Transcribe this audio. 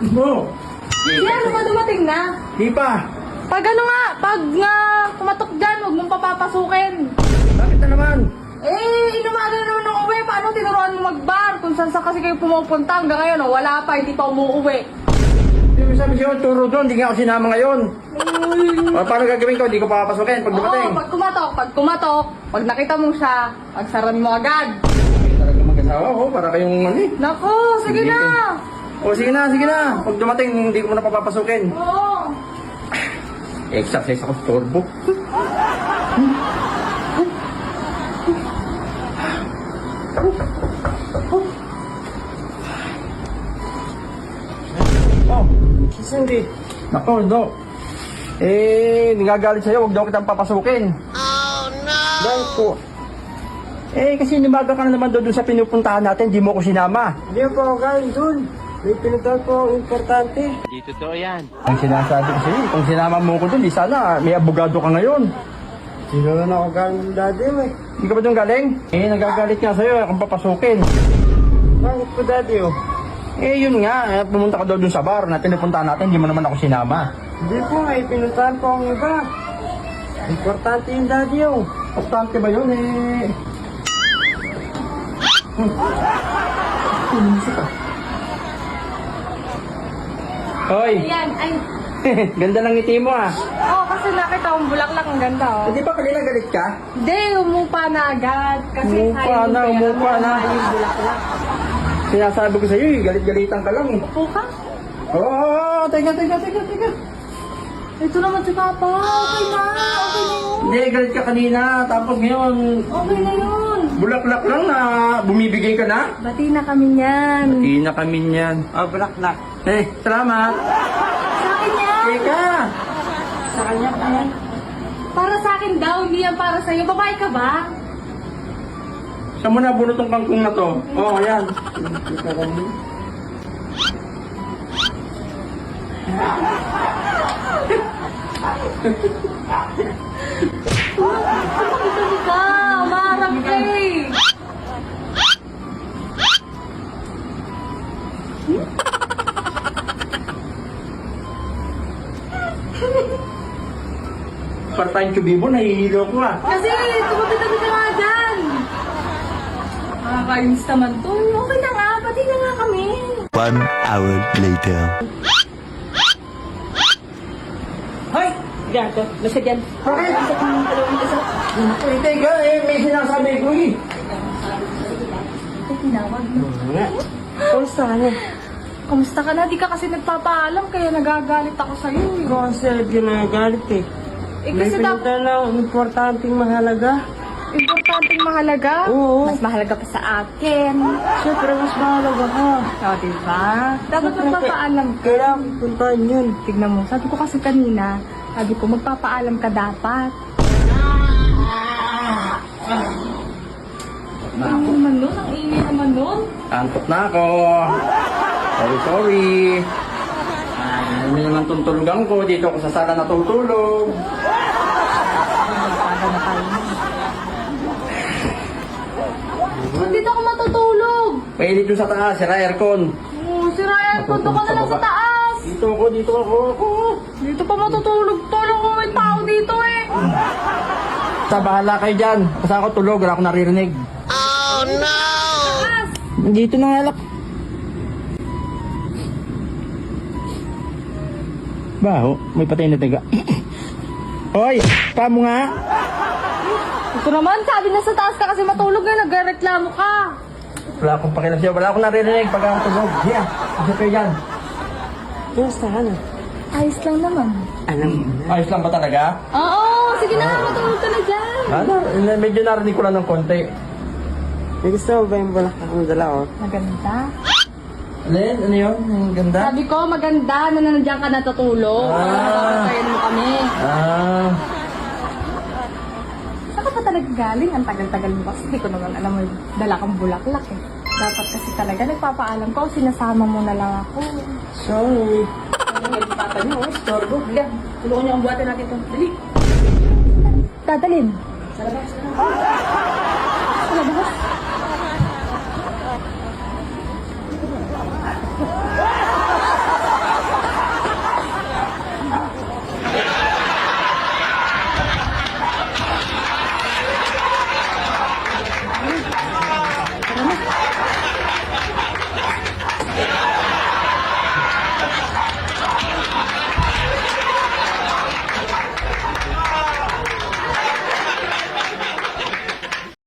Mo. Yan, ano ba dumating na? Di pa. Pag ano nga, pag nga kumatok dyan, huwag mong papapasukin. Bakit na naman? Inumaga na naman ng uwi. Paano tinuruan mo mag-bar? Kung saan kasi kayo pumupunta hanggang ngayon, oh, wala pa, hindi pa umuuwi. Hindi mo sabi siya, turo doon, hindi nga ako sinama ngayon. O, paano gagawin ko? Hindi ko papapasukin pag dumating. Oo, pag kumatok, pag nakita mo siya, pagsaran mo agad. Talaga mag-asawa ko, para kayong ano eh. Naku, sige Hindi na. O, sige na, sige na. Pag dumating, hindi ko na papapasukin. Oo. Exercise ako sa turbo. Oh, Cindy. nako, do. Nagagalit sa'yo, huwag daw kitang papasukin. Oh, no! Bakit po? Kasi nimaga ka na naman doon sa pinupuntahan natin, di mo ko sinama. Hindi po ako galing dun. May pinuntahan po ang importante. Hindi totoo yan. Ang sinasabi ko sa'yo, kung sinama mo ko doon, di sana may abogado ka ngayon. Sino na ako galing dun dati mo eh. Hindi ka ba doon galing? Nagagalit nga sa'yo, kung papasukin. Bakit po dati oh? Yun nga, pumunta ka daw doon sa bar na pinupuntahan natin, di mo naman ako sinama. Hindi po, may pinuntahan po ang iba. Importante yung dati oh. Importante ba yun Hoy, Ayan, ay. ganda ng ngiti mo ah. Oo, kasi nakita kong bulaklak, ang ganda, oh. Hindi pa kanina galit ka? Hindi, umupa na agad. Kasi Umupa ayaw na, mo umupa kaya na. ayaw yung bulaklak. Sinasabi ko sa'yo galit-galitan ka lang eh. Upo ka? Oo, teka. Ito naman si Papa. Okay na yun. Hindi, galit ka kanina, tapos ngayon, Okay na yun. bulaklak lang na bumibigay ka na. Bati na kami niyan. Hindi na kami niyan. Oh, bulaklak. Salamat. Sa akin yan. Teka. Sa kanya pa yan. Para sa akin daw, hindi yan para sa'yo. Babae ka ba? Saan mo na bunot ang kangkong na to? Oo, yan. Ito ka. Umarap ka eh. Part-time chubibo, nahihilo ko ah. Kasi, tumabi-tabi ka nga dyan. Nakakainis naman to. Okay na nga. Pati na nga kami. 1 hour later. Hoy! Gato. Basta dyan. Bakit? Basta kami dalawang isa. Teka, may sinasabi ko eh. Ito tinawag mo. Kumusta ka na? Kamusta ka na? Di ka kasi nagpapaalam kaya nagagalit ako sa'yo eh. Ikaw kasi ginagalit eh. May Kasi dapat pinuntahan lang importanteng mahalaga. importanteng mahalaga. Oo. Mas mahalaga pa sa akin. Siyempre, mas mahalaga ka. O, diba? Dapat magpapaalam ka. Kailangan puntahan yun. Tignan mo, sabi ko kasi kanina, sabi ko magpapaalam ka dapat. Ang naman nun, ang ingay naman nun. Antok na ako. Sorry. Hindi naman tuntulugan ko. Dito ako sa sala natutulog. Paga na tayo. Ba't dito ako matutulog? May dito sa taas, sira aircon. Sira aircon, doon ka na lang sa taas. Dito ako. Dito pa matutulog. Tulog kung may tao dito eh. Sa bahala kayo dyan. Basta ako tulog, wala akong naririnig. Taas. Dito na nga lang. Baho, may patay na tiga. Hoy, tamo nga. Ito naman, sabi na sa taas ka kasi matulog na, nagreklamo ka. Wala akong pakialam sa'yo, wala akong naririnig pag ako tulog. Hiya, kasi kayo dyan. Kumusta ka na? Ayos lang naman. Alam mo na. Ayos lang ba talaga? Oo, sige na, matulog ka na dyan. Medyo narinig ko lang ng konti. May gusto mo ba yung bulaklak ng dala oh? Maganda. Len, ano yun? Ang ganda. Sabi ko, maganda na nandiyan ka natutulog. Nakakatayin mo kami. Saan ka pa talaga galing? Ang tagal-tagal mo kasi. Hindi ko naman alam mo, dala kang bulaklak eh. Dapat kasi talaga nagpapaalam ko, sinasama mo na lang ako. Sorry. Ang papa niyo, storbo. Hindi, tulungan niyo ang buhatin natin ito. Dali. Dadalhin. Sa labas.